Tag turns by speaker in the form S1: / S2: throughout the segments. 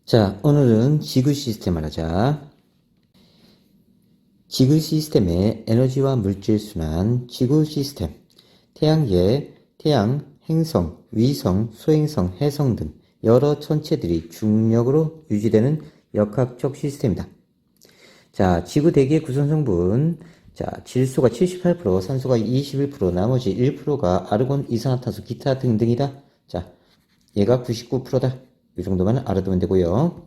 S1: 자, 오늘은 지구 시스템을 하자. 지구 시스템의 에너지와 물질 순환, 지구 시스템, 태양계, 태양, 행성, 위성, 소행성, 해성 등 여러 천체들이 중력으로 유지되는 역학적 시스템이다. 자, 지구 대기의 구성 성분. 자, 질소가 78%, 산소가 21%, 나머지 1%가 아르곤, 이산화탄소, 기타 등등이다. 자, 얘가 99%다. 이 정도만 알아두면 되고요.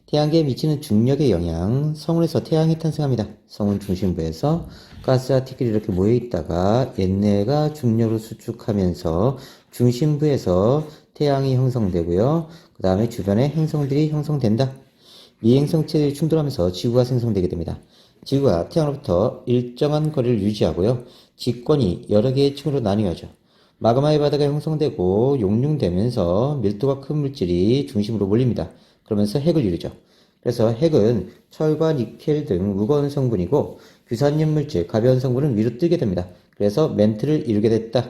S1: 태양계에 미치는 중력의 영향, 성운에서 태양이 탄생합니다. 성운 중심부에서 가스와 티끌이 이렇게 모여있다가 얘네가 중력으로 수축하면서 중심부에서 태양이 형성되고요. 그 다음에 주변에 행성들이 형성된다. 미행성체들이 충돌하면서 지구가 생성되게 됩니다. 지구가 태양으로부터 일정한 거리를 유지하고요. 직권이 여러 개의 층으로 나뉘어져 마그마의 바다가 형성되고 용융되면서 밀도가 큰 물질이 중심으로 몰립니다. 그러면서 핵을 이루죠. 그래서 핵은 철과 니켈 등 무거운 성분이고 규산염 물질, 가벼운 성분은 위로 뜨게 됩니다. 그래서 멘트를 이루게 됐다.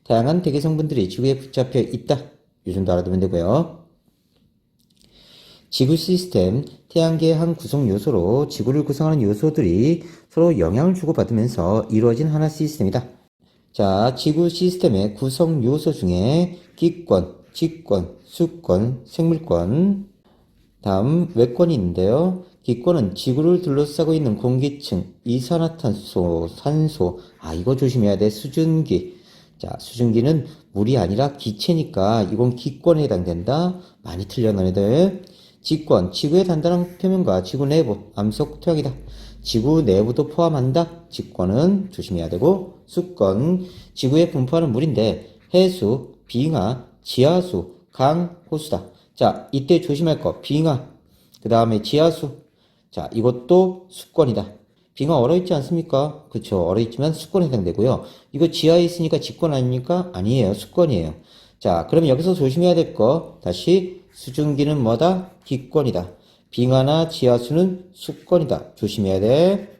S1: 다양한 대기 성분들이 지구에 붙잡혀 있다. 이 정도 알아두면 되고요. 지구 시스템, 태양계의 한 구성 요소로 지구를 구성하는 요소들이 서로 영향을 주고받으면서 이루어진 하나 시스템이다. 자, 지구 시스템의 구성 요소 중에 기권, 직권, 수권, 생물권, 다음 외권이 있는데요. 기권은 지구를 둘러싸고 있는 공기층, 이산화탄소, 산소, 이거 조심해야 돼. 수증기. 자, 수증기는 물이 아니라 기체니까 이건 기권에 해당된다. 많이 틀려 너네들. 직권, 지구의 단단한 표면과 지구 내부, 암석 토양이다. 지구 내부도 포함한다. 직권은 조심해야 되고, 수권, 지구에 분포하는 물인데 해수, 빙하, 지하수, 강, 호수다. 자, 이때 조심할 거 빙하, 그 다음에 지하수. 자, 이것도 수권이다. 빙하 얼어있지 않습니까? 그쵸, 얼어있지만 수권에 해당되고요. 이거 지하에 있으니까 직권 아닙니까? 아니에요, 수권이에요. 자, 그러면 여기서 조심해야 될 거 다시 수증기는 뭐다? 기권이다. 빙하나 지하수는 수권이다. 조심해야 돼.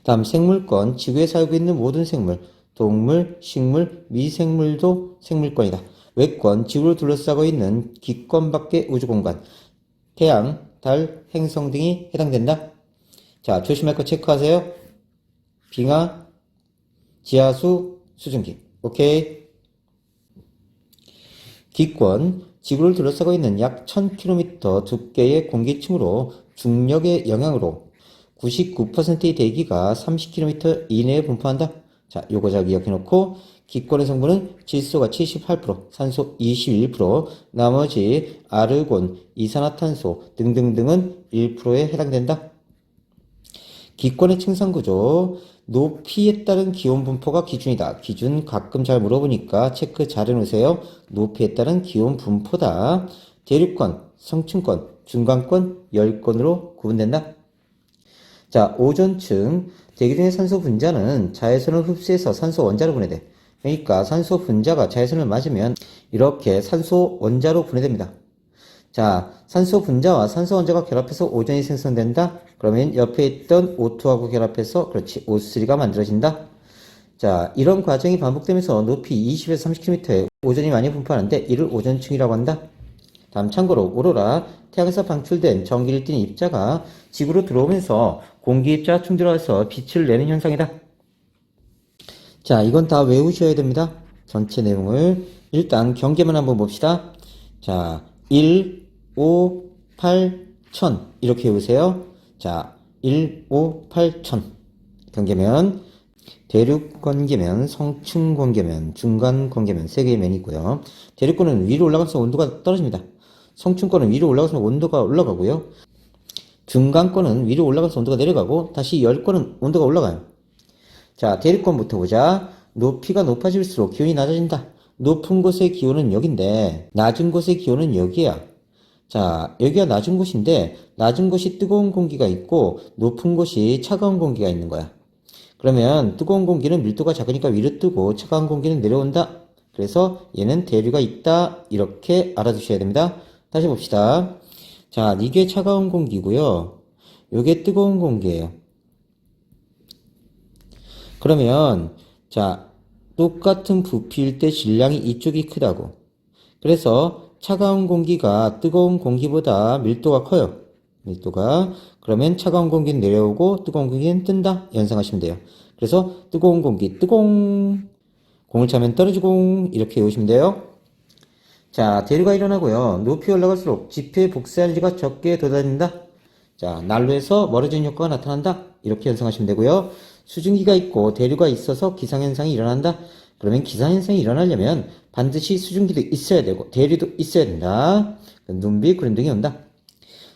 S1: 다음 생물권, 지구에 살고 있는 모든 생물, 동물, 식물, 미생물도 생물권이다. 외권, 지구를 둘러싸고 있는 기권 밖의 우주공간, 태양, 달, 행성 등이 해당된다. 자, 조심할 거 체크하세요. 빙하, 지하수, 수증기. 오케이. 기권, 지구를 둘러싸고 있는 약 1000km 두께의 공기층으로 중력의 영향으로 99%의 대기가 30km 이내에 분포한다. 자, 요거 잘 기억해놓고 기권의 성분은 질소가 78%, 산소 21%, 나머지 아르곤, 이산화탄소 등등등은 1%에 해당된다. 기권의 층상구조, 높이에 따른 기온 분포가 기준이다. 기준 가끔 잘 물어보니까 체크 잘 해놓으세요. 높이에 따른 기온 분포다. 대륙권, 성층권, 중간권, 열권으로 구분된다. 자, 오존층, 대기 중의 산소 분자는 자외선을 흡수해서 산소 원자로 분해돼. 그러니까 산소 분자가 자외선을 맞으면 이렇게 산소 원자로 분해됩니다. 자, 산소 분자와 산소 원자가 결합해서 오존이 생성된다. 그러면 옆에 있던 O2하고 결합해서 그렇지 O3가 만들어진다. 자, 이런 과정이 반복되면서 높이 20에서 30km에 오존이 많이 분포하는데 이를 오존층이라고 한다. 다음 참고로 오로라, 태양에서 방출된 전기를 띤 입자가 지구로 들어오면서 공기 입자와 충돌해서 빛을 내는 현상이다. 자, 이건 다 외우셔야 됩니다. 전체 내용을 일단 경계만 한번 봅시다. 자, 1, 5, 8, 1000 이렇게 외우세요. 자, 1, 5, 8, 1000 경계면, 대륙 관계면, 성층 관계면, 중간 관계면 세 개의 면이 있고요. 대륙권은 위로 올라가면서 온도가 떨어집니다. 성층권은 위로 올라가서 온도가 올라가고요. 중간권은 위로 올라가서 온도가 내려가고 다시 열권은 온도가 올라가요. 자, 대륙권부터 보자. 높이가 높아질수록 기온이 낮아진다. 높은 곳의 기온은 여긴데 낮은 곳의 기온은 여기야. 자, 여기가 낮은 곳인데 낮은 곳이 뜨거운 공기가 있고 높은 곳이 차가운 공기가 있는 거야. 그러면 뜨거운 공기는 밀도가 작으니까 위로 뜨고 차가운 공기는 내려온다. 그래서 얘는 대류가 있다. 이렇게 알아두셔야 됩니다. 다시 봅시다. 자, 이게 차가운 공기고요. 이게 뜨거운 공기예요. 그러면 자, 똑같은 부피일 때 질량이 이쪽이 크다고. 그래서 차가운 공기가 뜨거운 공기보다 밀도가 커요. 밀도가. 그러면 차가운 공기는 내려오고 뜨거운 공기는 뜬다. 연상하시면 돼요. 그래서 뜨거운 공기, 뜨공. 공을 차면 떨어지공. 이렇게 외우시면 돼요. 자, 대류가 일어나고요. 높이 올라갈수록 지표의 복사할리가 적게 돋아진다. 자, 난로에서 멀어지는 효과가 나타난다. 이렇게 연상하시면 되고요. 수증기가 있고 대류가 있어서 기상현상이 일어난다. 그러면 기상현상이 일어나려면 반드시 수증기도 있어야 되고 대류도 있어야 된다. 눈비, 구름 등이 온다.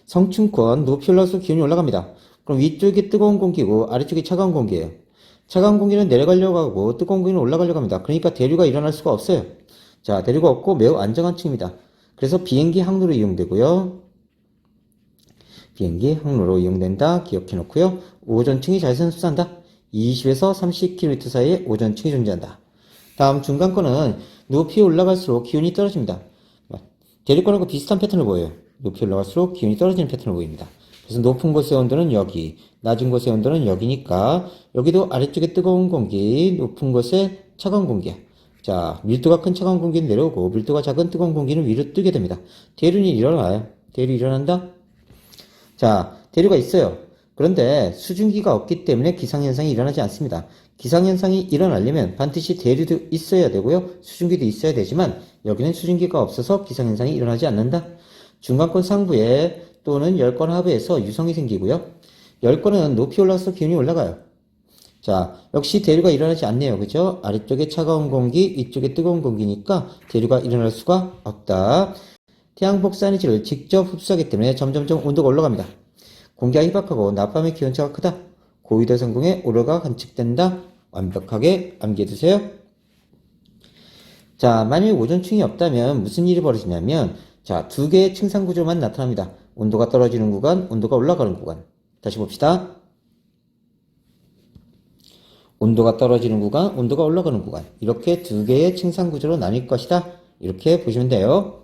S1: 성층권 높이 올라갈수록 기온이 올라갑니다. 그럼 위쪽이 뜨거운 공기고 아래쪽이 차가운 공기예요. 차가운 공기는 내려가려고 하고 뜨거운 공기는 올라가려고 합니다. 그러니까 대류가 일어날 수가 없어요. 자, 대류가 없고 매우 안정한 층입니다. 그래서 비행기 항로로 이용되고요. 비행기 항로로 이용된다. 기억해 놓고요. 오존층이 자외선 흡수한다. 20에서 30km 사이에 오존층이 존재한다. 다음 중간권은 높이 올라갈수록 기온이 떨어집니다. 대륙권하고 비슷한 패턴을 보여요. 높이 올라갈수록 기온이 떨어지는 패턴을 보입니다. 그래서 높은 곳의 온도는 여기, 낮은 곳의 온도는 여기니까 여기도 아래쪽에 뜨거운 공기, 높은 곳에 차가운 공기야. 자, 밀도가 큰 차가운 공기는 내려오고 밀도가 작은 뜨거운 공기는 위로 뜨게 됩니다. 대류는 일어나요. 대류 일어난다? 자, 대류가 있어요. 그런데 수증기가 없기 때문에 기상현상이 일어나지 않습니다. 기상현상이 일어나려면 반드시 대류도 있어야 되고요. 수증기도 있어야 되지만 여기는 수증기가 없어서 기상현상이 일어나지 않는다. 중간권 상부에 또는 열권 하부에서 유성이 생기고요. 열권은 높이 올라가서 기온이 올라가요. 자, 역시 대류가 일어나지 않네요. 그죠? 아래쪽에 차가운 공기, 위쪽에 뜨거운 공기니까 대류가 일어날 수가 없다. 태양 복사에너지를 직접 흡수하기 때문에 점점점 온도가 올라갑니다. 공기가 희박하고 낮밤의 기온차가 크다. 고위도 상공에 오류가 관측된다. 완벽하게 암기해두세요. 자, 만일 오존층이 없다면 무슨 일이 벌어지냐면 자, 두 개의 층상 구조만 나타납니다. 온도가 떨어지는 구간, 온도가 올라가는 구간. 다시 봅시다. 온도가 떨어지는 구간, 온도가 올라가는 구간. 이렇게 두 개의 층상 구조로 나뉠 것이다. 이렇게 보시면 돼요.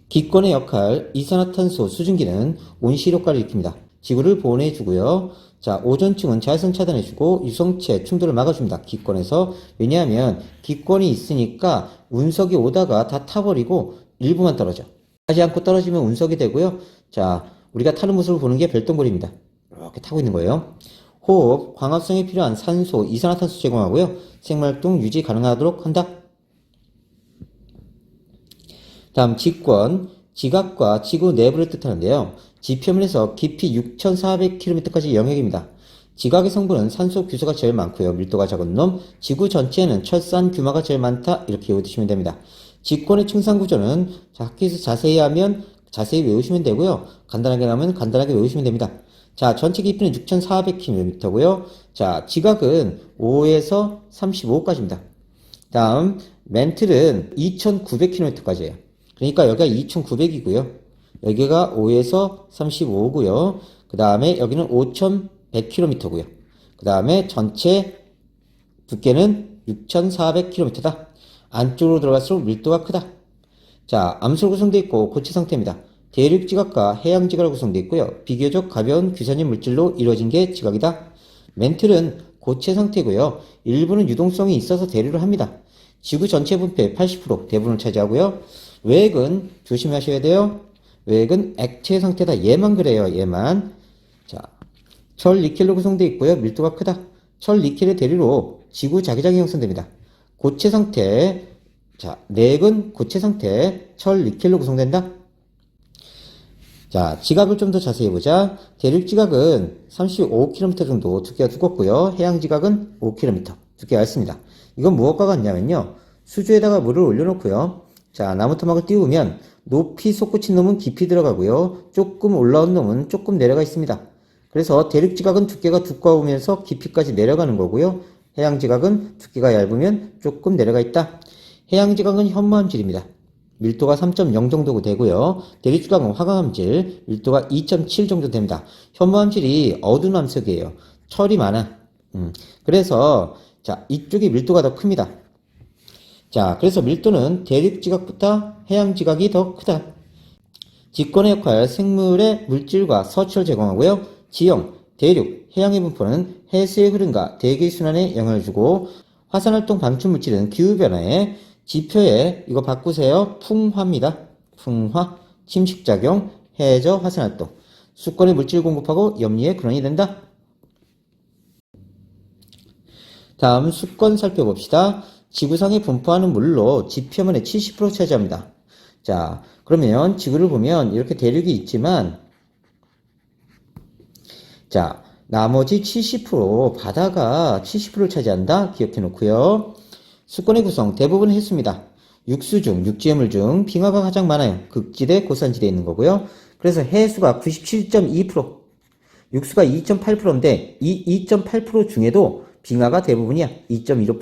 S1: 기권의 역할, 이산화탄소 수증기는 온실 효과를 일으킵니다. 지구를 보호해주고요. 자, 오존층은 자외선 차단해주고 유성체 충돌을 막아줍니다. 기권에서. 왜냐하면 기권이 있으니까 운석이 오다가 다 타버리고 일부만 떨어져. 하지 않고 떨어지면 운석이 되고요. 자, 우리가 타는 모습을 보는 게 별똥별입니다. 이렇게 타고 있는 거예요. 호흡, 광합성에 필요한 산소, 이산화탄소 제공하고요. 생활활동 유지 가능하도록 한다. 다음 직권, 지각과 지구 내부를 뜻하는데요. 지표면에서 깊이 6,400km까지 영역입니다. 지각의 성분은 산소 규소가 제일 많고요. 밀도가 작은 놈. 지구 전체에는 철산 규모가 제일 많다. 이렇게 외우시면 됩니다. 직권의 층상 구조는 학교에서 자세히 하면 자세히 외우시면 되고요. 간단하게 하면 간단하게 외우시면 됩니다. 자, 전체 깊이는 6,400km고요. 자, 지각은 5에서 35까지입니다. 다음 멘틀은 2,900km까지예요. 그러니까 여기가 2,900이고요. 여기가 5에서 35고요. 그 다음에 여기는 5,100km고요. 그 다음에 전체 두께는 6,400km다. 안쪽으로 들어갈수록 밀도가 크다. 자, 암수로 구성되어 있고 고체 상태입니다. 대륙 지각과 해양 지각으로 구성되어 있고요. 비교적 가벼운 규산염 물질로 이루어진 게 지각이다. 멘틀은 고체 상태고요. 일부는 유동성이 있어서 대류를 합니다. 지구 전체 분포의 80% 대부분을 차지하고요. 외액은 조심하셔야 돼요. 외액은 액체 상태다. 얘만 그래요. 얘만. 자, 철 니켈로 구성되어 있고요. 밀도가 크다. 철 니켈의 대류로 지구 자기장이 형성됩니다. 고체 상태. 자, 내액은 고체 상태. 철 니켈로 구성된다. 자, 지각을 좀 더 자세히 보자. 대륙 지각은 35km 정도 두께가 두껍고요. 해양 지각은 5km 두께가 얇습니다. 이건 무엇과 같냐면요. 수조에다가 물을 올려놓고요. 자, 나무 토막을 띄우면 높이 솟구친 놈은 깊이 들어가고요. 조금 올라온 놈은 조금 내려가 있습니다. 그래서 대륙 지각은 두께가 두꺼우면서 깊이까지 내려가는 거고요. 해양 지각은 두께가 얇으면 조금 내려가 있다. 해양 지각은 현무암질입니다. 밀도가 3.0 정도 되고요. 대륙 지각은 화강암질, 밀도가 2.7 정도 됩니다. 현무암질이 어두운 암석이에요. 철이 많아. 그래서 자, 이쪽이 밀도가 더 큽니다. 자, 그래서 밀도는 대륙 지각보다 해양 지각이 더 크다. 직권의 역할, 생물의 물질과 서치를 제공하고요. 지형, 대륙, 해양의 분포는 해수의 흐름과 대기 순환에 영향을 주고 화산활동 방출 물질은 기후변화에 지표에 이거 바꾸세요. 풍화입니다. 풍화, 침식작용, 해저, 화산활동. 수권의 물질 공급하고 염리의 근원이 된다. 다음 수권 살펴봅시다. 지구상에 분포하는 물로 지표면의 70% 차지합니다. 자, 그러면 지구를 보면 이렇게 대륙이 있지만, 자, 나머지 70% 바다가 70%를 차지한다. 기억해 놓고요. 수권의 구성 대부분 해수입니다. 육수 중, 육지해물 중 빙하가 가장 많아요. 극지대, 고산지대에 있는 거고요. 그래서 해수가 97.2%, 육수가 2.8%인데 이 2.8% 중에도 빙하가 대부분이야. 2.15%.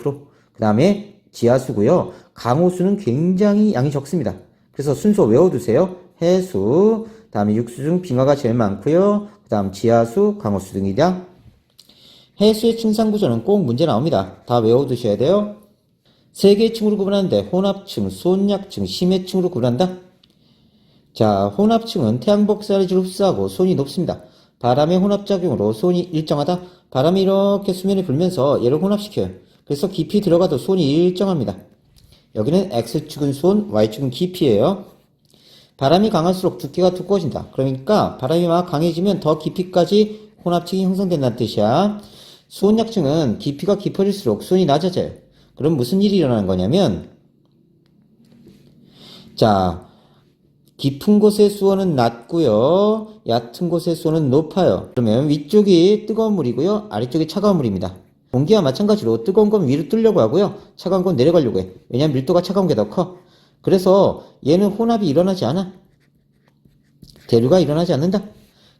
S1: 그 다음에 지하수고요. 강호수는 굉장히 양이 적습니다. 그래서 순서 외워두세요. 해수, 다음에 육수 중 빙하가 제일 많고요. 그 다음 지하수, 강호수 등이다. 해수의 층상구조는 꼭 문제 나옵니다. 다 외워두셔야 돼요. 세 개의 층으로 구분하는데 혼합층, 손약층, 심해층으로 구분한다. 자, 혼합층은 태양 복사를 흡수하고 손이 높습니다. 바람의 혼합작용으로 손이 일정하다. 바람이 이렇게 수면에 불면서 얘를 혼합시켜요. 그래서 깊이 들어가도 손이 일정합니다. 여기는 X축은 손, Y축은 깊이에요. 바람이 강할수록 두께가 두꺼워진다. 그러니까 바람이 막 강해지면 더 깊이까지 혼합층이 형성된다는 뜻이야. 수온약층은 깊이가 깊어질수록 수온이 낮아져요. 그럼 무슨 일이 일어나는 거냐면, 자, 깊은 곳의 수온은 낮고요. 얕은 곳의 수온은 높아요. 그러면 위쪽이 뜨거운 물이고요. 아래쪽이 차가운 물입니다. 공기와 마찬가지로 뜨거운 건 위로 뜨려고 하고요. 차가운 건 내려가려고 해. 왜냐하면 밀도가 차가운 게 더 커. 그래서 얘는 혼합이 일어나지 않아. 대류가 일어나지 않는다.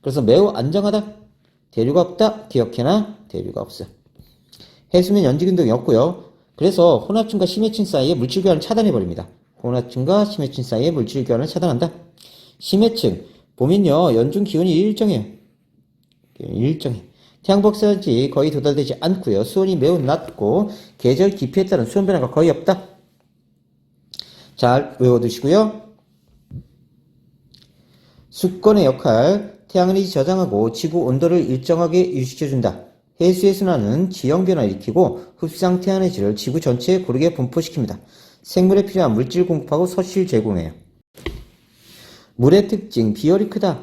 S1: 그래서 매우 안정하다. 대류가 없다. 기억해놔. 대류가 없어. 해수면 연지균등이 없고요. 그래서 혼합층과 심해층 사이에 물질 교환을 차단해버립니다. 혼합층과 심해층 사이에 물질 교환을 차단한다. 심해층 보면요. 연중 기온이 일정해요. 일정해. 태양 복사지 거의 도달되지 않고요. 수온이 매우 낮고 계절 깊이에 따른 수온 변화가 거의 없다. 잘 외워두시고요. 수권의 역할, 태양을 저장하고 지구 온도를 일정하게 유지시켜준다. 해수의 순환은 지형 변화를 일으키고 흡상 태양의 지구 전체에 고르게 분포시킵니다. 생물에 필요한 물질 공급하고 서실 제공해요. 물의 특징, 비열이 크다.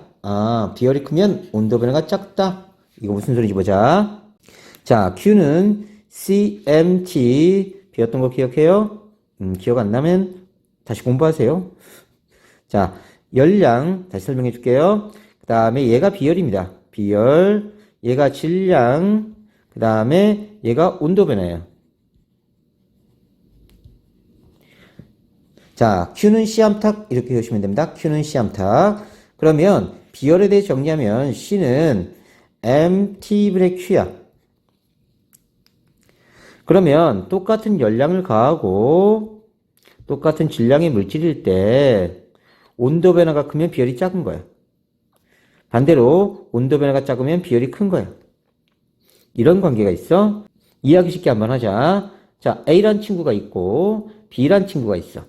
S1: 비열이 크면 온도 변화가 작다. 이거 무슨 소리인지 보자. 자, Q는 CMT, 비었던 거 기억해요? 기억 안 나면 다시 공부하세요. 자, 열량, 다시 설명해 줄게요. 그 다음에 얘가 비열입니다. 비열, 얘가 질량, 그 다음에 얘가 온도 변화예요. 자, Q는 C암탉 이렇게 보시면 됩니다. Q는 C암탉. 그러면 비열에 대해 정리하면 C는 MT분의 Q야. 그러면 똑같은 열량을 가하고 똑같은 질량의 물질일 때 온도 변화가 크면 비열이 작은 거야. 반대로 온도 변화가 작으면 비열이 큰 거야. 이런 관계가 있어. 이해하기 쉽게 한번 하자. 자, A란 친구가 있고 B란 친구가 있어.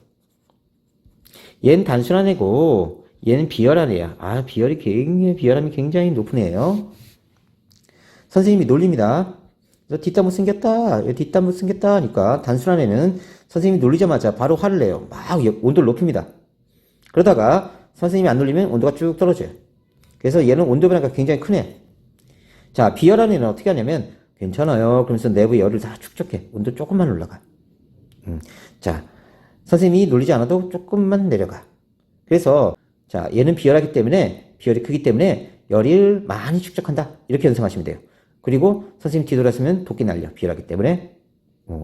S1: 얘는 단순한 애고 얘는 비열한 애야. 비열함이 굉장히 높은 애예요. 선생님이 놀립니다. 너 뒷담 못생겼다. 뒷담 못생겼다 하니까 단순한 애는 선생님이 놀리자마자 바로 화를 내요. 막 온도를 높입니다. 그러다가 선생님이 안 놀리면 온도가 쭉 떨어져요. 그래서 얘는 온도 변화가 굉장히 큰 애. 자, 비열한 애는 어떻게 하냐면 괜찮아요. 그러면서 내부 열을 다 축적해. 온도 조금만 올라가. 자, 선생님이 놀리지 않아도 조금만 내려가. 그래서 자, 얘는 비열하기 때문에 비열이 크기 때문에 열을 많이 축적한다. 이렇게 연상하시면 돼요. 그리고 선생님 뒤돌아서면 도끼 날려. 비열하기 때문에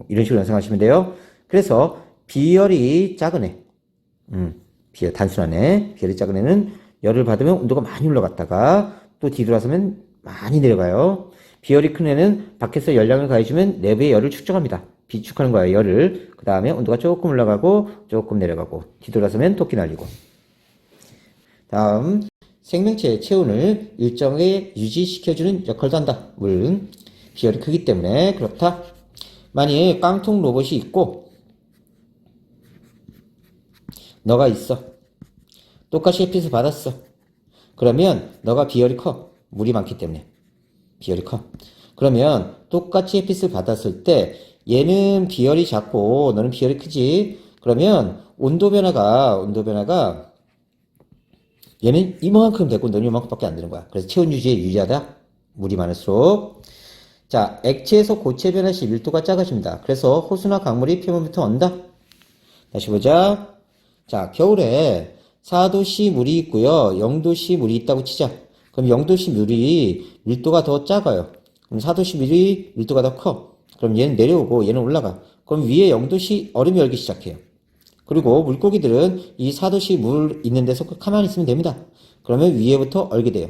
S1: 이런 식으로 연상하시면 돼요. 그래서 비열이 작은 애, 단순한 애, 비열이 작은 애는 열을 받으면 온도가 많이 올라갔다가 또 뒤돌아서면 많이 내려가요. 비열이 큰 애는 밖에서 열량을 가해주면 내부의 열을 축적합니다. 비축하는 거예요, 열을. 그 다음에 온도가 조금 올라가고 조금 내려가고 뒤돌아서면 도끼 날리고. 다음, 생명체의 체온을 일정하게 유지시켜주는 역할도 한다. 물은 비열이 크기 때문에 그렇다. 만약 깡통 로봇이 있고 너가 있어. 똑같이 햇빛을 받았어. 그러면 너가 비열이 커. 물이 많기 때문에. 비열이 커. 그러면 똑같이 햇빛을 받았을 때 얘는 비열이 작고 너는 비열이 크지. 그러면 온도 변화가 얘는 이만큼 되고 너는 이만큼밖에 안 되는 거야. 그래서 체온 유지에 유리하다. 물이 많을수록. 자, 액체에서 고체 변화 시 밀도가 작아집니다. 그래서 호수나 강물이 표면부터 언다. 다시 보자. 자, 겨울에 4도씨 물이 있고요. 0도씨 물이 있다고 치자. 그럼 0도씨 물이 밀도가 더 작아요. 그럼 4도씨 물이 밀도가 더 커. 그럼 얘는 내려오고 얘는 올라가. 그럼 위에 0도씨 얼음이 얼기 시작해요. 그리고 물고기들은 이 4도씨 물 있는 데서 가만히 있으면 됩니다. 그러면 위에부터 얼게 돼요.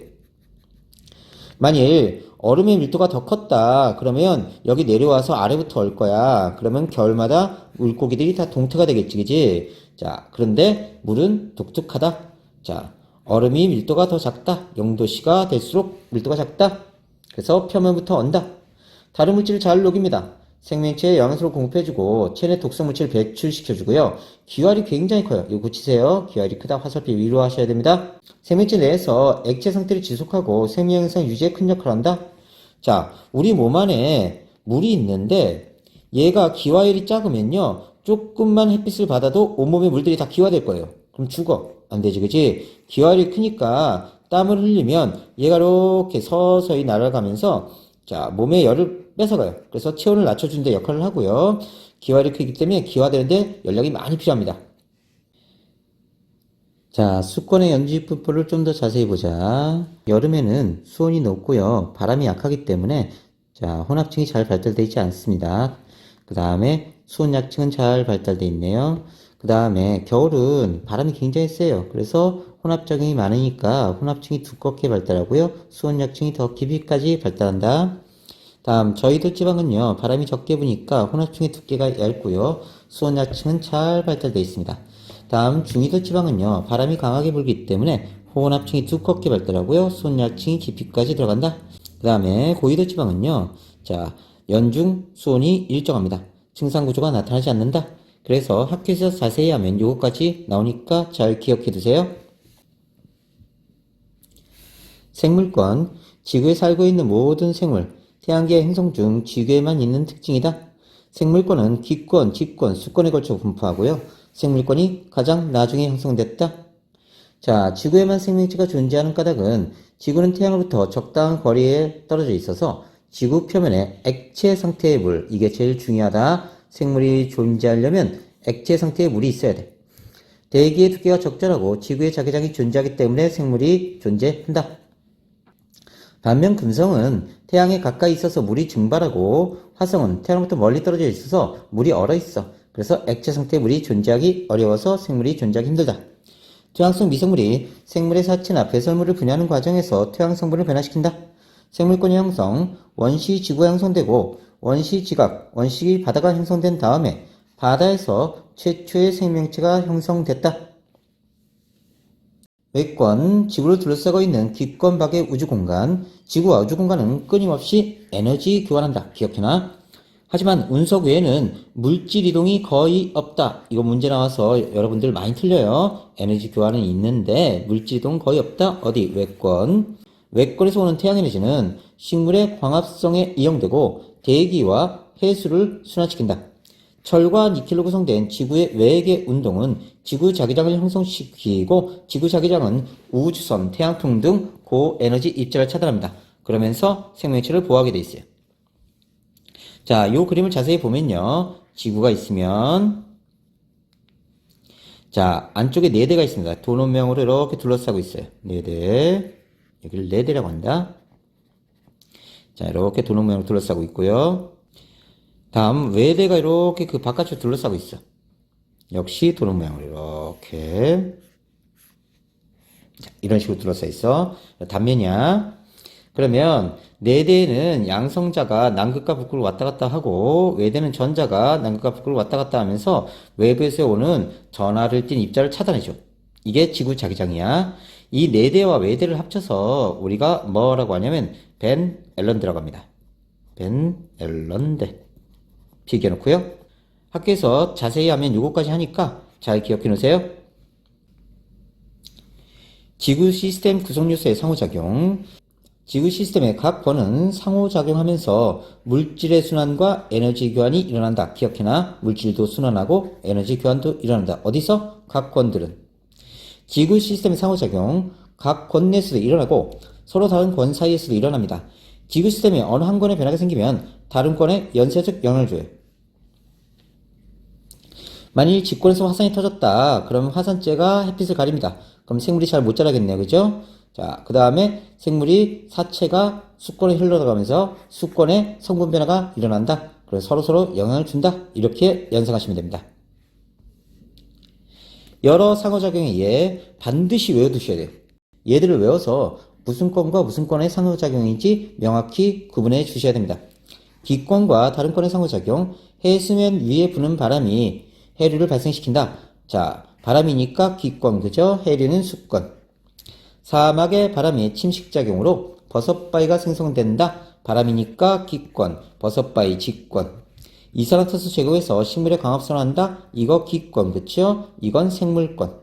S1: 만일 얼음의 밀도가 더 컸다. 그러면 여기 내려와서 아래부터 얼 거야. 그러면 겨울마다 물고기들이 다 동태가 되겠지, 그지? 자, 그런데 물은 독특하다. 자, 얼음이 밀도가 더 작다. 0도씨가 될수록 밀도가 작다. 그래서 표면부터 언다. 다른 물질을 잘 녹입니다. 생명체에 영양소를 공급해주고 체내 독성 물질을 배출시켜주고요. 기활이 굉장히 커요. 이거 고치세요. 기활이 크다. 화살표 위로 하셔야 됩니다. 생명체 내에서 액체 상태를 지속하고 생명 형성 유지에 큰 역할을 한다. 자, 우리 몸 안에 물이 있는데 얘가 기화율이 작으면요. 조금만 햇빛을 받아도 온몸의 물들이 다 기화될 거예요. 그럼 죽어. 안 되지, 그지? 기화율이 크니까 땀을 흘리면 얘가 이렇게 서서히 날아가면서 자, 몸의 열을 뺏어가요. 그래서 체온을 낮춰주는 데 역할을 하고요. 기화율이 크기 때문에 기화되는데 연력이 많이 필요합니다. 자, 수권의 연주분포를 좀 더 자세히 보자. 여름에는 수온이 높고요. 바람이 약하기 때문에 자, 혼합층이 잘 발달되어 있지 않습니다. 그 다음에 수온 약층은 잘 발달되어 있네요. 그 다음에 겨울은 바람이 굉장히 세요. 그래서 혼합작용이 많으니까 혼합층이 두껍게 발달하고요. 수온 약층이 더 깊이까지 발달한다. 다음 저희도 지방은요. 바람이 적게 부니까 혼합층의 두께가 얇고요. 수온 약층은 잘 발달되어 있습니다. 다음 중위도 지방은요. 바람이 강하게 불기 때문에 혼합층이 두껍게 발달하고요. 수온 약층이 깊이까지 들어간다. 그 다음에 고위도 지방은요. 자, 연중 수온이 일정합니다. 증상구조가 나타나지 않는다. 그래서 학교에서 자세히 하면 요것까지 나오니까 잘 기억해 두세요. 생물권, 지구에 살고 있는 모든 생물, 태양계 행성 중 지구에만 있는 특징이다. 생물권은 기권, 직권, 수권에 걸쳐 분포하고요. 생물권이 가장 나중에 형성됐다. 자, 지구에만 생명체가 존재하는 까닭은 지구는 태양으로부터 적당한 거리에 떨어져 있어서 지구 표면에 액체 상태의 물, 이게 제일 중요하다. 생물이 존재하려면 액체 상태의 물이 있어야 돼. 대기의 두께가 적절하고 지구의 자기장이 존재하기 때문에 생물이 존재한다. 반면 금성은 태양에 가까이 있어서 물이 증발하고 화성은 태양으로부터 멀리 떨어져 있어서 물이 얼어 있어. 그래서 액체 상태의 물이 존재하기 어려워서 생물이 존재하기 힘들다. 퇴항성 미생물이 생물의 사체나 배설물을 분해하는 과정에서 퇴항 성분을 변화시킨다. 생물권의 형성, 원시 지구가 형성되고 원시 지각, 원시 바다가 형성된 다음에 바다에서 최초의 생명체가 형성됐다. 외권, 지구를 둘러싸고 있는 기권 밖의 우주공간, 지구와 우주공간은 끊임없이 에너지 교환한다. 기억해놔. 하지만 운석 외에는 물질 이동이 거의 없다. 이거 문제 나와서 여러분들 많이 틀려요. 에너지 교환은 있는데 물질 이동 거의 없다. 어디? 외권. 외권에서 오는 태양에너지는 식물의 광합성에 이용되고 대기와 해수를 순환시킨다. 철과 니켈로 구성된 지구의 외계 운동은 지구 자기장을 형성시키고 지구 자기장은 우주선, 태양풍 등 고에너지 입자를 차단합니다. 그러면서 생명체를 보호하게 돼 있어요. 자, 요 그림을 자세히 보면요. 지구가 있으면 자, 안쪽에 4대가 있습니다. 도론명으로 이렇게 둘러싸고 있어요. 4대. 여기를 4대라고 한다. 자, 이렇게 도론명으로 둘러싸고 있고요. 다음 외대가 이렇게 그 바깥을 둘러싸고 있어. 역시 도넛 모양으로 이렇게 자, 이런 식으로 둘러싸 있어. 단면이야. 그러면 내대에는 양성자가 남극과 북극을 왔다 갔다 하고 외대는 전자가 남극과 북극을 왔다 갔다 하면서 외부에서 오는 전하를 띤 입자를 차단해줘. 이게 지구 자기장이야. 이 내대와 외대를 합쳐서 우리가 뭐라고 하냐면 벤 앨런대라고 합니다. 벤 앨런대. 비교해놓고요. 학교에서 자세히 하면 요거까지 하니까 잘 기억해 놓으세요. 지구 시스템 구성 요소의 상호작용. 지구 시스템의 각 권은 상호작용하면서 물질의 순환과 에너지 교환이 일어난다. 기억해놔. 물질도 순환하고 에너지 교환도 일어난다. 어디서? 각 권들은. 지구 시스템의 상호작용, 각 권 내에서도 일어나고 서로 다른 권 사이에서도 일어납니다. 지구 시스템에 어느 한 권에 변화가 생기면 다른 권에 연쇄적 영향을 줘요. 만일 직권에서 화산이 터졌다. 그러면 화산재가 햇빛을 가립니다. 그럼 생물이 잘 못 자라겠네요. 그죠? 자, 그 다음에 생물이 사체가 수권에 흘러가면서 수권에 성분 변화가 일어난다. 그래서 서로서로 영향을 준다. 이렇게 연상하시면 됩니다. 여러 상호작용에 의해 반드시 외워두셔야 돼요. 얘들을 외워서 무슨 권과 무슨 권의 상호작용인지 명확히 구분해 주셔야 됩니다. 기권과 다른 권의 상호작용, 해수면 위에 부는 바람이 해류를 발생시킨다. 자, 바람이니까 기권, 그죠? 해류는 수권. 사막의 바람이 침식작용으로 버섯바위가 생성된다. 바람이니까 기권, 버섯바위 직권. 이산화탄소 제거해서 식물에 광합성한다. 이거 기권, 그쵸? 이건 생물권.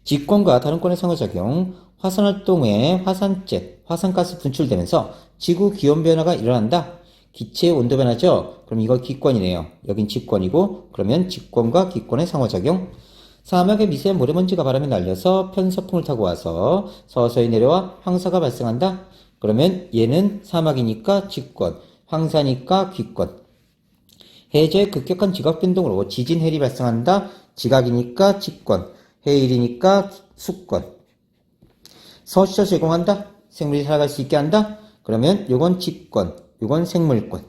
S1: 직권과 다른 권의 상호작용, 화산활동에 화산재, 화산가스 분출되면서 지구 기온 변화가 일어난다. 기체의 온도 변화죠? 그럼 이거 기권이네요. 여긴 직권이고, 그러면 직권과 기권의 상호작용. 사막의 미세 모래먼지가 바람에 날려서 편서풍을 타고 와서 서서히 내려와 황사가 발생한다. 그러면 얘는 사막이니까 직권, 황사니까 기권. 해저의 급격한 지각 변동으로 지진 해일이 발생한다. 지각이니까 직권, 해일이니까 수권. 서식처 제공한다. 생물이 살아갈 수 있게 한다. 그러면 요건 직권, 요건 생물권.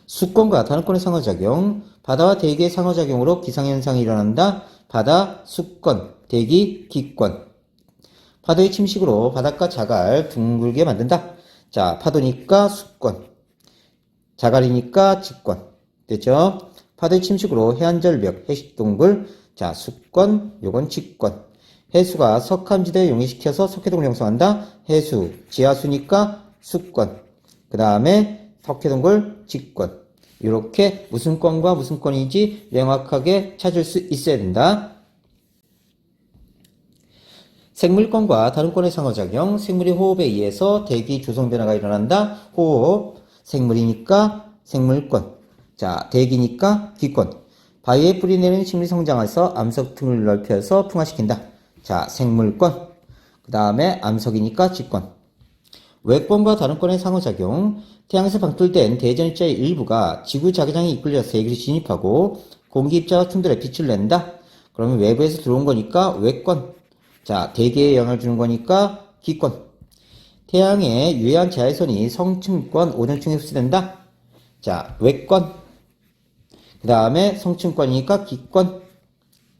S1: 수권과 다른 권의 상호작용, 바다와 대기의 상호작용으로 기상현상이 일어난다. 바다, 수권, 대기, 기권. 파도의 침식으로 바닷가 자갈 둥글게 만든다. 자, 파도니까 수권, 자갈이니까 직권. 됐죠? 파도의 침식으로 해안절벽, 해식동굴, 자, 수권, 요건 직권. 해수가 석함지대에 용해시켜서 석회동을 형성한다. 해수, 지하수니까 수권. 그 다음에 석회동굴, 직권. 이렇게 무슨 권과 무슨 권인지 명확하게 찾을 수 있어야 된다. 생물권과 다른 권의 상호작용, 생물이 호흡에 의해서 대기 조성 변화가 일어난다. 호흡, 생물이니까 생물권. 자, 대기니까 기권. 바위에 뿌리 내리는 식물이 성장해서 암석 틈을 넓혀서 풍화시킨다. 자, 생물권. 그 다음에 암석이니까 직권. 외권과 다른 권의 상호작용, 태양에서 방출된 대전입자의 일부가 지구 자기장에 이끌려서 세계로 진입하고 공기 입자와 틈들에 빛을 낸다. 그러면 외부에서 들어온 거니까 외권. 자, 대기에 영향을 주는 거니까 기권. 태양의 유해한 자외선이 성층권, 오존층에 흡수된다. 자, 외권. 그 다음에 성층권이니까 기권.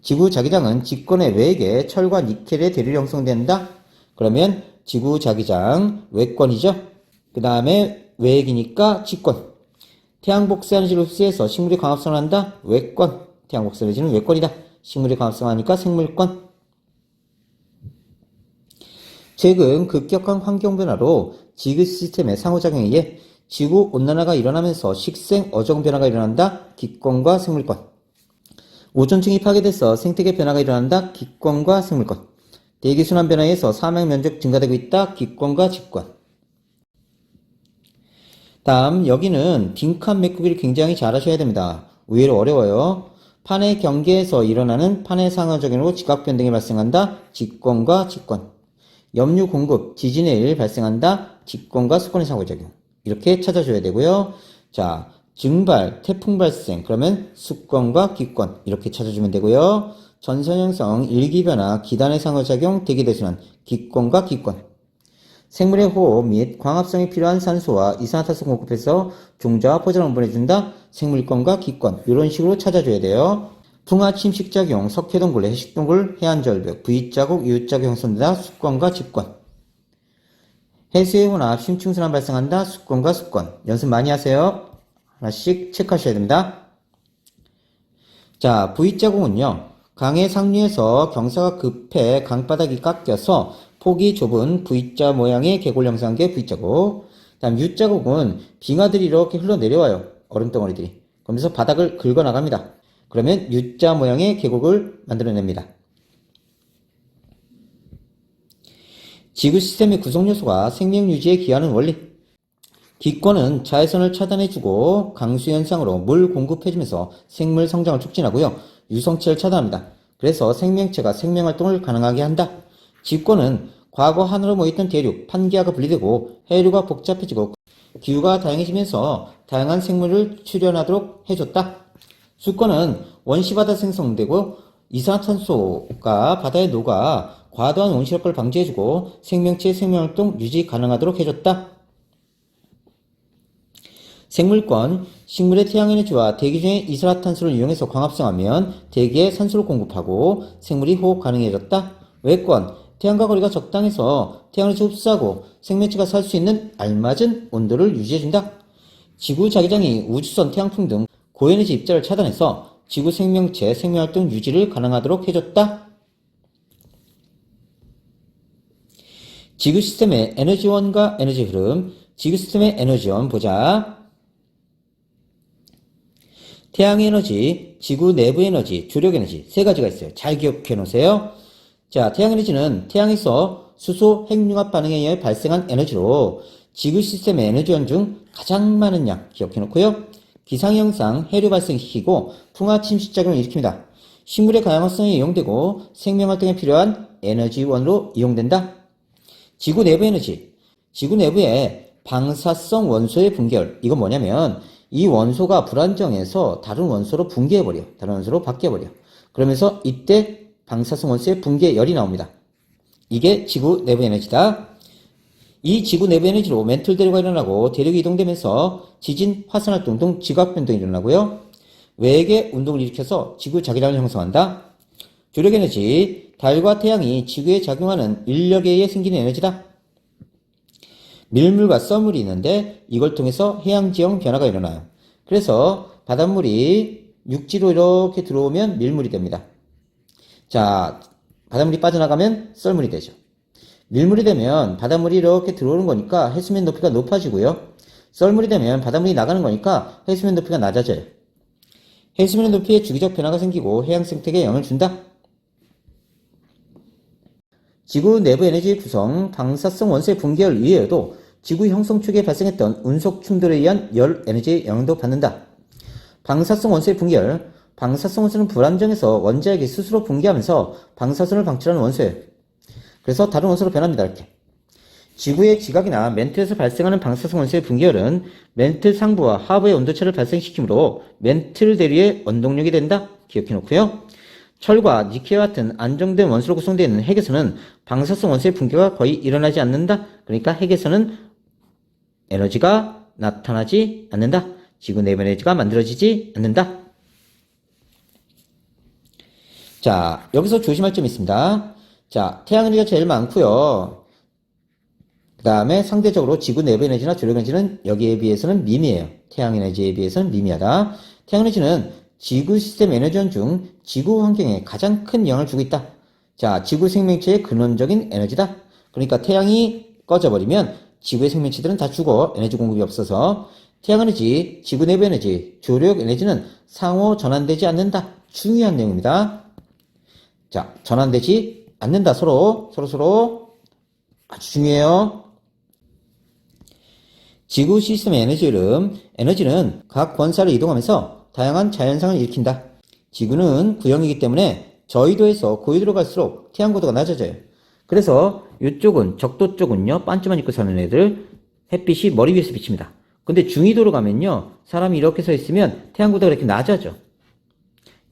S1: 지구 자기장은 직권의 외액에 철과 니켈의 대류로 형성된다. 그러면 지구 자기장 외권이죠. 그 다음에 외액이니까 직권. 태양 복사에너지를 흡수해서 식물이 광합성한다. 외권. 태양 복사에너지는 외권이다. 식물이 광합성하니까 생물권. 최근 급격한 환경 변화로 지구 시스템의 상호작용에 의해 지구 온난화가 일어나면서 식생 어종 변화가 일어난다. 기권과 생물권. 오존층이 파괴돼서 생태계 변화가 일어난다. 기권과 생물권. 대기 순환 변화에서 사막 면적 증가되고 있다. 기권과 직권. 다음 여기는 빈칸 메꾸기를 굉장히 잘 하셔야 됩니다. 의외로 어려워요. 판의 경계에서 일어나는 판의 상호작용으로 지각 변동이 발생한다. 직권과 직권. 염류 공급, 지진의 일 발생한다. 직권과 수권의 상호작용. 이렇게 찾아줘야 되고요. 자, 증발, 태풍 발생, 그러면 수권과 기권 이렇게 찾아주면 되고요. 전선 형성, 일기변화, 기단의 상호작용, 대기대순환, 기권과 기권. 생물의 호흡 및 광합성이 필요한 산소와 이산화탄소 공급해서 종자와 포전을 보내준다. 생물권과 기권 이런 식으로 찾아줘야 돼요. 풍화 침식작용, 석회동굴, 해식동굴, 해안절벽, V자국, U자국 형성된다. 수권과 직권. 해수의 혼합, 심층순환 발생한다. 수권과 수권. 연습 많이 하세요. 하나씩 체크하셔야 됩니다. 자, V자국은요. 강의 상류에서 경사가 급해 강바닥이 깎여서 폭이 좁은 V자 모양의 계곡을 형성한 게 V자국. 다음 U자국은 빙하들이 이렇게 흘러내려와요. 얼음덩어리들이. 그러면서 바닥을 긁어나갑니다. 그러면 U자 모양의 계곡을 만들어냅니다. 지구 시스템의 구성 요소가 생명 유지에 기하는 원리. 기권은 자외선을 차단해주고 강수 현상으로 물 공급해주면서 생물 성장을 촉진하고요. 유성체를 차단합니다. 그래서 생명체가 생명활동을 가능하게 한다. 지권은 과거 하늘로 모였던 대륙, 판기하가 분리되고 해류가 복잡해지고 기후가 다양해지면서 다양한 생물을 출현하도록 해줬다. 수권은 원시바다 생성되고 이산화탄소가 바다에 녹아 과도한 온실효과를 방지해주고 생명체의 생명활동 유지 가능하도록 해줬다. 생물권, 식물의 태양에너지와 대기 중의 이산화탄소를 이용해서 광합성하면 대기에 산소를 공급하고 생물이 호흡 가능해졌다. 외권, 태양과 거리가 적당해서 태양에너지 흡수하고 생명체가 살 수 있는 알맞은 온도를 유지해준다. 지구 자기장이 우주선, 태양풍 등 고에너지 입자를 차단해서 지구 생명체 생명활동 유지를 가능하도록 해줬다. 지구 시스템의 에너지원과 에너지 흐름, 지구 시스템의 에너지원 보자. 태양의 에너지, 지구 내부 에너지, 주력 에너지 세 가지가 있어요. 잘 기억해 놓으세요. 자, 태양 에너지는 태양에서 수소 핵융합 반응에 의해 발생한 에너지로 지구 시스템의 에너지원 중 가장 많은 양 기억해 놓고요. 기상현상, 해류 발생시키고 풍화 침식작용을 일으킵니다. 식물의 다양성에 이용되고 생명활동에 필요한 에너지원으로 이용된다. 지구 내부 에너지, 지구 내부에 방사성 원소의 분결, 이건 뭐냐면 이 원소가 불안정해서 다른 원소로 붕괴해버려. 다른 원소로 바뀌어버려. 그러면서 이때 방사성 원소의 붕괴열이 나옵니다. 이게 지구 내부 에너지다. 이 지구 내부 에너지로 맨틀 대류가 일어나고 대륙이 이동되면서 지진, 화산활동 등 지각 변동이 일어나고요. 외계 운동을 일으켜서 지구 자기장을 형성한다. 주력 에너지, 달과 태양이 지구에 작용하는 인력에 의해 생기는 에너지다. 밀물과 썰물이 있는데 이걸 통해서 해양지형 변화가 일어나요. 그래서 바닷물이 육지로 이렇게 들어오면 밀물이 됩니다. 자, 바닷물이 빠져나가면 썰물이 되죠. 밀물이 되면 바닷물이 이렇게 들어오는 거니까 해수면 높이가 높아지고요. 썰물이 되면 바닷물이 나가는 거니까 해수면 높이가 낮아져요. 해수면 높이에 주기적 변화가 생기고 해양 생태계에 영향을 준다. 지구 내부 에너지의 구성, 방사성 원소의 붕괴열 이외에도 지구 형성 초기에 발생했던 운석 충돌에 의한 열 에너지의 영향도 받는다. 방사성 원소의 붕괴열, 방사성 원소는 불안정해서 원자에게 스스로 붕괴하면서 방사선을 방출하는 원소예요. 그래서 다른 원소로 변합니다. 이렇게. 지구의 지각이나 맨틀에서 발생하는 방사성 원소의 붕괴열은 맨틀 상부와 하부의 온도차를 발생시키므로 맨틀 대류의 원동력이 된다. 기억해 놓고요. 철과 니켈 같은 안정된 원소로 구성되어 있는 핵에서는 방사성 원소의 붕괴가 거의 일어나지 않는다. 그러니까 핵에서는 에너지가 나타나지 않는다. 지구 내부 에너지가 만들어지지 않는다. 자, 여기서 조심할 점이 있습니다. 자, 태양 에너지가 제일 많고요. 그 다음에 상대적으로 지구 내부 에너지나 주력 에너지는 여기에 비해서는 미미해요. 태양 에너지에 비해서는 미미하다. 태양 에너지는 지구 시스템 에너지원 중 지구 환경에 가장 큰 영향을 주고 있다. 자, 지구 생명체의 근원적인 에너지다. 그러니까 태양이 꺼져버리면 지구의 생명체들은 다 죽어. 에너지 공급이 없어서. 태양 에너지, 지구 내부 에너지, 조력 에너지는 상호 전환되지 않는다. 중요한 내용입니다. 자, 전환되지 않는다. 서로 아주 중요해요. 지구 시스템의 에너지 흐름, 에너지는 각 권사를 이동하면서 다양한 자연상을 일으킨다. 지구는 구형이기 때문에 저위도에서 고위도로 갈수록 태양 고도가 낮아져요. 그래서 이쪽은 적도 쪽은요, 반지만 입고 사는 애들 햇빛이 머리 위에서 비칩니다. 근데 중위도로 가면요, 사람이 이렇게 서 있으면 태양 고도가 이렇게 낮아져.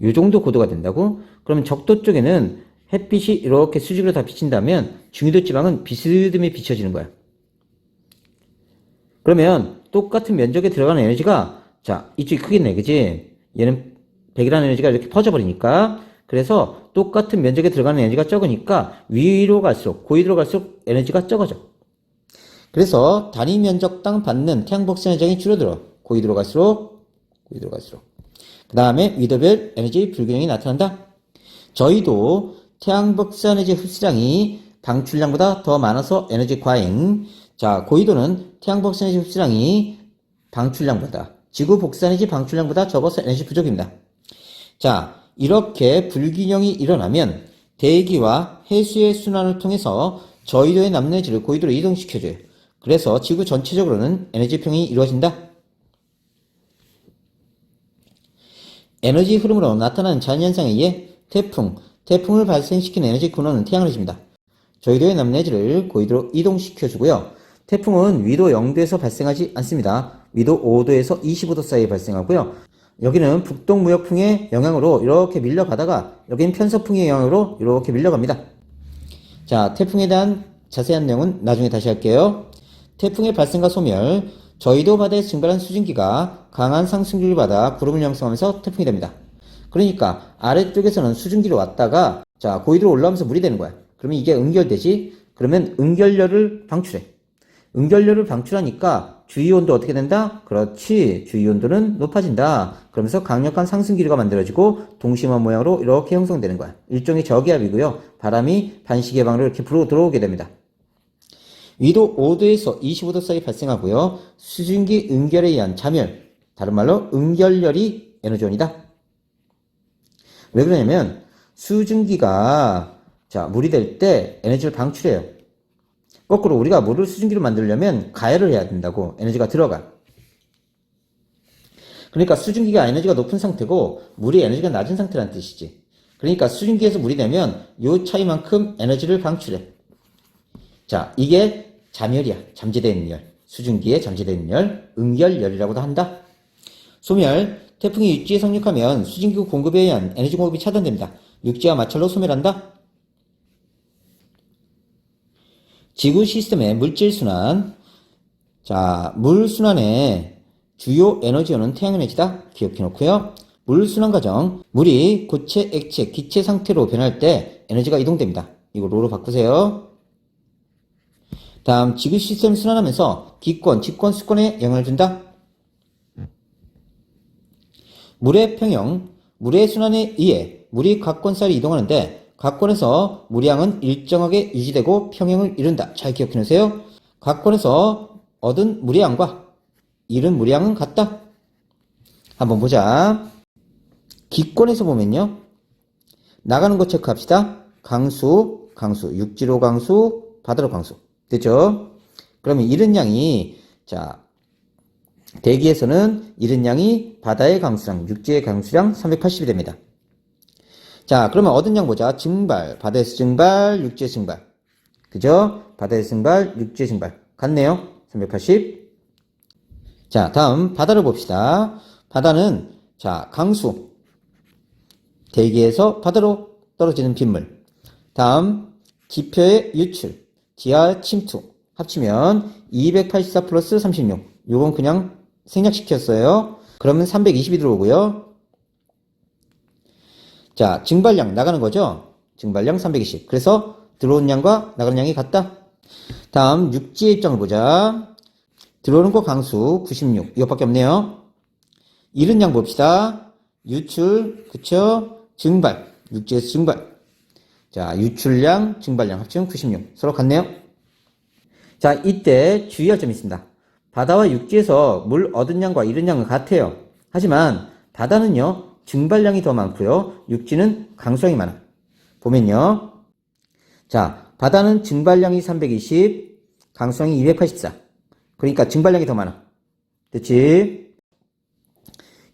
S1: 이 정도 고도가 된다고? 그러면 적도 쪽에는 햇빛이 이렇게 수직으로 다 비친다면 중위도 지방은 비스듬히 비춰지는 거야. 그러면 똑같은 면적에 들어가는 에너지가, 자, 이쪽이 크겠네, 그지? 얘는 100이라는 에너지가 이렇게 퍼져버리니까. 그래서 똑같은 면적에 들어가는 에너지가 적으니까 위로 갈수록, 고위로 갈수록 에너지가 적어져. 그래서 단위 면적당 받는 태양 복사 에너지가 줄어들어. 고위로 갈수록. 그 다음에 위도별 에너지 불균형이 나타난다. 저희도 태양 복사 에너지 흡수량이 방출량보다 더 많아서 에너지 과잉. 자, 고위도는 태양 복사 에너지 흡수량이 방출량보다, 지구 복사 에너지 방출량보다 적어서 에너지 부족입니다. 자, 이렇게 불균형이 일어나면 대기와 해수의 순환을 통해서 저위도의 남에너지를 고위도로 이동시켜줘요. 그래서 지구 전체적으로는 에너지평이 이루어진다. 에너지 흐름으로 나타나는 자연현상에 의해 태풍을 발생시키는 에너지 근원은 태양에너지입니다. 저위도의 남에너지를 고위도로 이동시켜주고요. 태풍은 위도 0도에서 발생하지 않습니다. 위도 5도에서 25도 사이에 발생하고요. 여기는 북동무역풍의 영향으로 이렇게 밀려가다가 여기는 편서풍의 영향으로 이렇게 밀려갑니다. 자, 태풍에 대한 자세한 내용은 나중에 다시 할게요. 태풍의 발생과 소멸, 저위도 바다에서 증발한 수증기가 강한 상승기를 받아 구름을 형성하면서 태풍이 됩니다. 그러니까 아래쪽에서는 수증기로 왔다가 자, 고위도로 올라오면서 물이 되는 거야. 그러면 이게 응결되지? 그러면 응결열을 방출해. 응결열을 방출하니까 주위온도 어떻게 된다? 그렇지. 주위온도는 높아진다. 그러면서 강력한 상승기류가 만들어지고 동심원 모양으로 이렇게 형성되는 거야. 일종의 저기압이고요. 바람이 반시계 방으로 이렇게 불어 들어오게 됩니다. 위도 5도에서 25도 사이 발생하고요. 수증기 응결에 의한 잠열, 다른 말로 응결열이 에너지원이다. 왜 그러냐면 수증기가 자, 물이 될 때 에너지를 방출해요. 거꾸로 우리가 물을 수증기로 만들려면 가열을 해야 된다고. 에너지가 들어가. 그러니까 수증기가 에너지가 높은 상태고 물이 에너지가 낮은 상태라는 뜻이지. 그러니까 수증기에서 물이 되면 요 차이만큼 에너지를 방출해. 자, 이게 잠열이야. 잠재되는 열. 수증기에 잠재되는 열, 응결열이라고도 한다. 소멸, 태풍이 육지에 상륙하면 수증기 공급에 의한 에너지 공급이 차단됩니다. 육지와 마찰로 소멸한다. 지구 시스템의 물질 순환. 자, 물 순환의 주요 에너지원은 태양에너지다. 기억해 놓고요. 물 순환 과정. 물이 고체, 액체, 기체 상태로 변할 때 에너지가 이동됩니다. 이거 로로 바꾸세요. 다음, 지구 시스템을 순환하면서 기권, 직권, 수권에 영향을 준다. 물의 평형. 물의 순환에 의해 물이 각권 사이로 이동하는데 각권에서 물량은 일정하게 유지되고 평형을 이룬다. 잘 기억해 놓으세요. 각권에서 얻은 물량과 잃은 물량은 같다. 한번 보자. 기권에서 보면요. 나가는 거 체크합시다. 강수, 육지로 강수, 바다로 강수. 됐죠? 그러면 잃은 양이, 자, 대기에서는 잃은 양이 바다의 강수량, 육지의 강수량 380이 됩니다. 자, 그러면 얻은 양 보자. 증발, 바다에서 증발, 육지의 증발. 그죠? 바다에서 증발, 육지의 증발. 같네요. 380. 자, 다음 바다를 봅시다. 바다는 자, 강수. 대기에서 바다로 떨어지는 빗물. 다음 지표의 유출, 지하 침투. 합치면 284 플러스 36. 요건 그냥 생략시켰어요. 그러면 320이 들어오고요. 자, 증발량 나가는 거죠? 증발량 320. 그래서 들어오는 양과 나가는 양이 같다. 다음 육지의 입장을 보자. 들어오는 거 강수 96. 이것밖에 없네요. 잃은 양 봅시다. 유출, 그쵸? 증발, 육지에서 증발. 자, 유출량, 증발량 합치면 96. 서로 같네요. 자, 이때 주의할 점이 있습니다. 바다와 육지에서 물 얻은 양과 잃은 양은 같아요. 하지만 바다는요, 증발량이 더 많고요. 육지는 강수량이 많아. 보면요. 자, 바다는 증발량이 320, 강수량이 284. 그러니까 증발량이 더 많아. 됐지?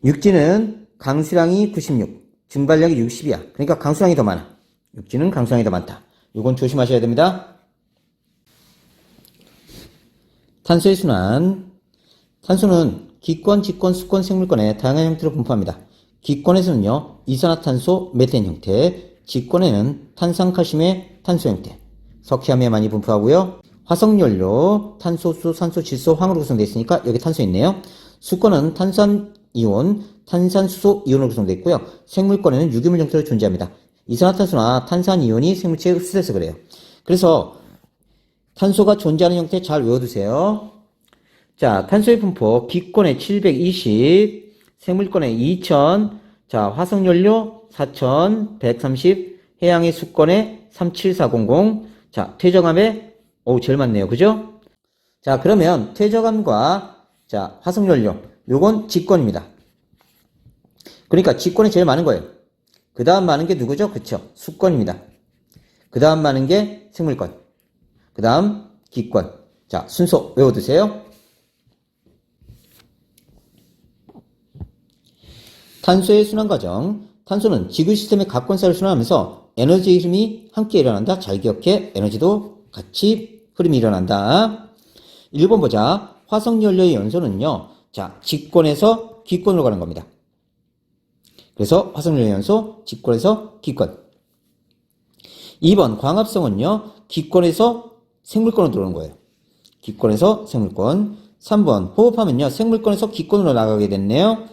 S1: 육지는 강수량이 96, 증발량이 60이야. 그러니까 강수량이 더 많아. 육지는 강수량이 더 많다. 이건 조심하셔야 됩니다. 탄소의 순환. 탄소는 기권, 직권, 수권 생물권의 다양한 형태로 분포합니다. 기권에서는요, 이산화탄소, 메탄 형태, 직권에는 탄산칼슘의 탄소 형태, 석회암에 많이 분포하고요. 화석연료, 탄소수, 산소, 질소, 황으로 구성되어 있으니까 여기 탄소 있네요. 수권은 탄산이온, 탄산수소 이온으로 구성되어 있고요. 생물권에는 유기물 형태로 존재합니다. 이산화탄소나 탄산이온이 생물체에 흡수돼서 그래요. 그래서 탄소가 존재하는 형태 잘 외워두세요. 자, 탄소의 분포, 기권에 720, 생물권에 2000, 자, 화석연료 4000, 130, 해양의 수권에 37400, 자, 퇴적암에, 제일 많네요. 그죠? 자, 그러면 퇴적암과, 자, 화석연료, 요건 직권입니다. 그러니까 직권이 제일 많은 거예요. 그 다음 많은 게 누구죠? 그쵸? 수권입니다. 그 다음 많은 게 생물권. 그 다음 기권. 자, 순서 외워두세요. 탄소의 순환 과정. 탄소는 지구 시스템의 각 권사를 순환하면서 에너지의 흐름이 함께 일어난다. 잘 기억해. 에너지도 같이 흐름이 일어난다. 1번 보자. 화석연료의 연소는요. 자, 직권에서 기권으로 가는 겁니다. 그래서 화석연료 연소, 직권에서 기권. 2번 광합성은요. 기권에서 생물권으로 들어오는 거예요. 기권에서 생물권. 3번 호흡하면요. 생물권에서 기권으로 나가게 됐네요.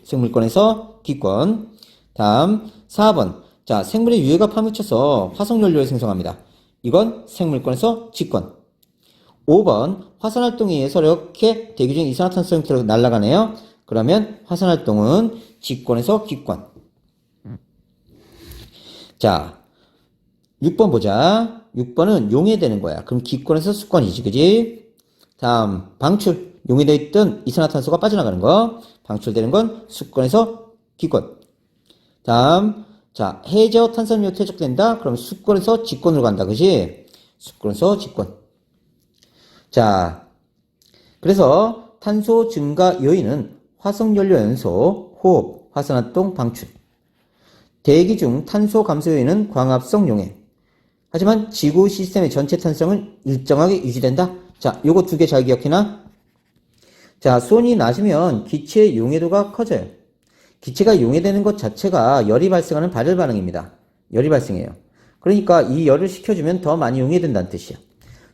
S1: 생물권에서 기권. 다음 4번. 자, 생물의 유해가 파묻혀서 화석연료를 생성합니다. 이건 생물권에서 직권. 5번 화산활동에 의해서 이렇게 대기 중 이산화탄소 형태로 날아가네요. 그러면 화산활동은 직권에서 기권. 자, 6번 보자. 6번은 용해되는 거야. 그럼 기권에서 수권이지, 그지? 다음 방출. 용해되어 있던 이산화탄소가 빠져나가는 거. 방출되는 건 수권에서 기권. 다음 자, 해저 탄산음료 퇴적된다. 그럼 수권에서 직권으로 간다, 그지? 수권에서 직권. 자, 그래서 탄소 증가 요인은 화석연료 연소, 호흡, 화산활동, 방출. 대기 중 탄소 감소 요인은 광합성 용해. 하지만 지구 시스템의 전체 탄성은 일정하게 유지된다. 자, 요거 두 개 잘 기억해놔. 자, 수온이 낮으면 기체의 용해도가 커져요. 기체가 용해되는 것 자체가 열이 발생하는 발열 반응입니다. 열이 발생해요. 그러니까 이 열을 식혀주면 더 많이 용해된다는 뜻이야.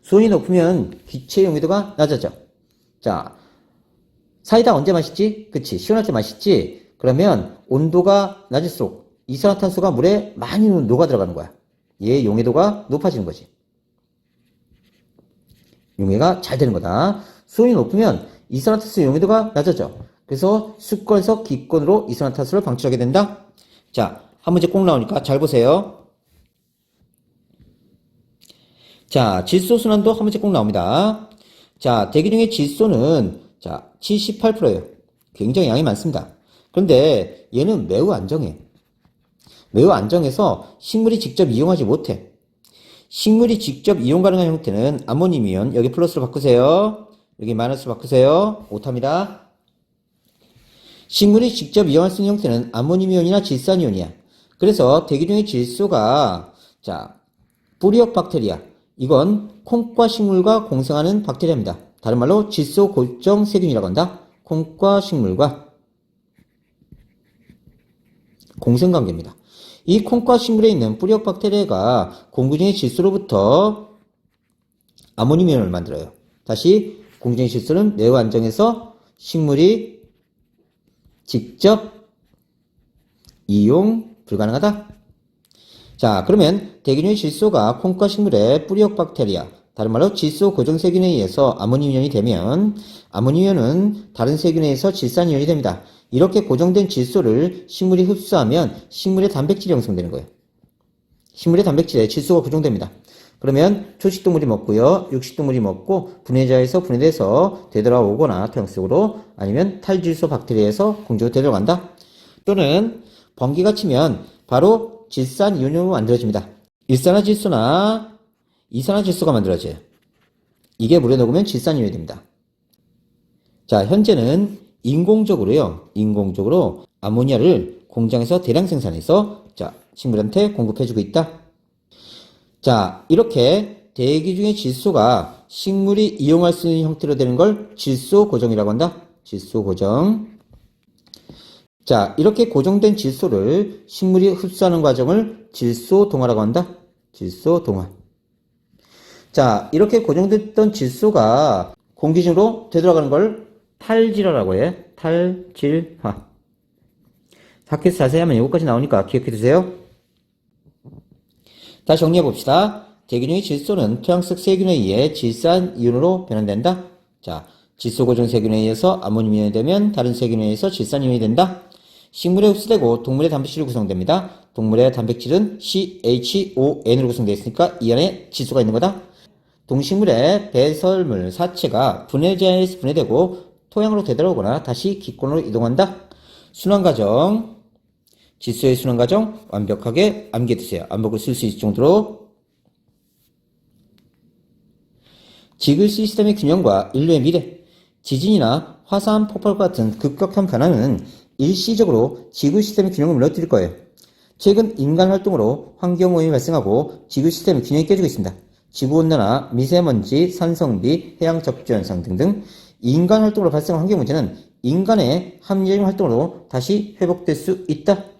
S1: 수온이 높으면 기체 용해도가 낮아져. 자, 사이다 언제 마시지? 그치, 시원할 때 마시지? 그러면 온도가 낮을수록 이산화탄소가 물에 많이 녹아 들어가는 거야. 얘의 용해도가 높아지는 거지. 용해가 잘 되는 거다. 수온이 높으면 이산화탄소 용해도가 낮아져. 그래서 수권에서 기권으로 이산화탄소를 방출하게 된다. 자, 한 문제 꼭 나오니까 잘 보세요. 자, 질소 순환도 한 문제 꼭 나옵니다. 자, 대기 중의 질소는 자, 78%예요. 굉장히 양이 많습니다. 그런데 얘는 매우 안정해. 매우 안정해서 식물이 직접 이용하지 못해. 식물이 직접 이용 가능한 형태는 아모늄 이온, 여기 플러스로 바꾸세요. 여기 마이너스로 바꾸세요. 오탑니다. 식물이 직접 이용할 수 있는 형태는 아모늄 이온이나 질산 이온이야. 그래서 대기 중의 질소가 자, 뿌리역 박테리아. 이건 콩과 식물과 공생하는 박테리아입니다. 다른 말로 질소 고정 세균이라고 한다. 콩과 식물과 공생관계입니다. 이 콩과 식물에 있는 뿌리역 박테리아가 공기 중의 질소로부터 아모늄 이온을 만들어요. 다시 공기 중의 질소는 매우 안정해서 식물이 직접 이용 불가능하다. 자, 그러면 대기 중의 질소가 콩과 식물의 뿌리역 박테리아, 다른 말로 질소 고정 세균에 의해서 아모늄 이온이 되면 아모늄 이온은 다른 세균에 의해서 질산 이온이 됩니다. 이렇게 고정된 질소를 식물이 흡수하면 식물의 단백질이 형성되는 거예요. 식물의 단백질에 질소가 고정됩니다. 그러면 초식동물이 먹고요, 육식동물이 먹고 분해자에서 분해돼서 되돌아오거나 토양 속으로, 아니면 탈질소 박테리아에서 공중으로 되돌아간다. 또는 번개가 치면 바로 질산 이온으로 만들어집니다. 일산화질소나 이산화질소가 만들어져요. 이게 물에 녹으면 질산 이온이 됩니다. 자, 현재는 인공적으로요. 인공적으로 아모니아를 공장에서 대량 생산해서 자, 식물한테 공급해주고 있다. 자, 이렇게 대기 중의 질소가 식물이 이용할 수 있는 형태로 되는 걸 질소 고정이라고 한다. 질소 고정. 자, 이렇게 고정된 질소를 식물이 흡수하는 과정을 질소 동화라고 한다. 질소 동화. 자, 이렇게 고정됐던 질소가 공기 중으로 되돌아가는 걸 탈질화라고 해. 탈질화. 학교에서 자세히 하면 여기까지 나오니까 기억해 두세요. 다시 정리해 봅시다. 대기 중의 질소는 토양 속 세균에 의해 질산 이온으로 변환된다. 자, 질소 고정 세균에 의해서 아모늄 이온이 되면 다른 세균에 의해서 질산 이온이 된다. 식물에 흡수되고 동물의 단백질로 구성됩니다. 동물의 단백질은 CHON으로 구성되어 있으니까 이 안에 질소가 있는 거다. 동식물의 배설물 사체가 분해자에서 분해되고 토양으로 되돌아오거나 다시 기권으로 이동한다. 순환과정, 질소의 순환과정 완벽하게 암기해두세요. 안목을 쓸 수 있을 정도로. 지구 시스템의 균형과 인류의 미래, 지진이나 화산 폭발 같은 급격한 변화는 일시적으로 지구 시스템의 균형을 무너뜨릴 거예요. 최근 인간 활동으로 환경오염이 발생하고 지구 시스템의 균형이 깨지고 있습니다. 지구온난화, 미세먼지, 산성비, 해양 적조 현상 등등 인간 활동으로 발생한 환경 문제는 인간의 합리적인 활동으로 다시 회복될 수 있다.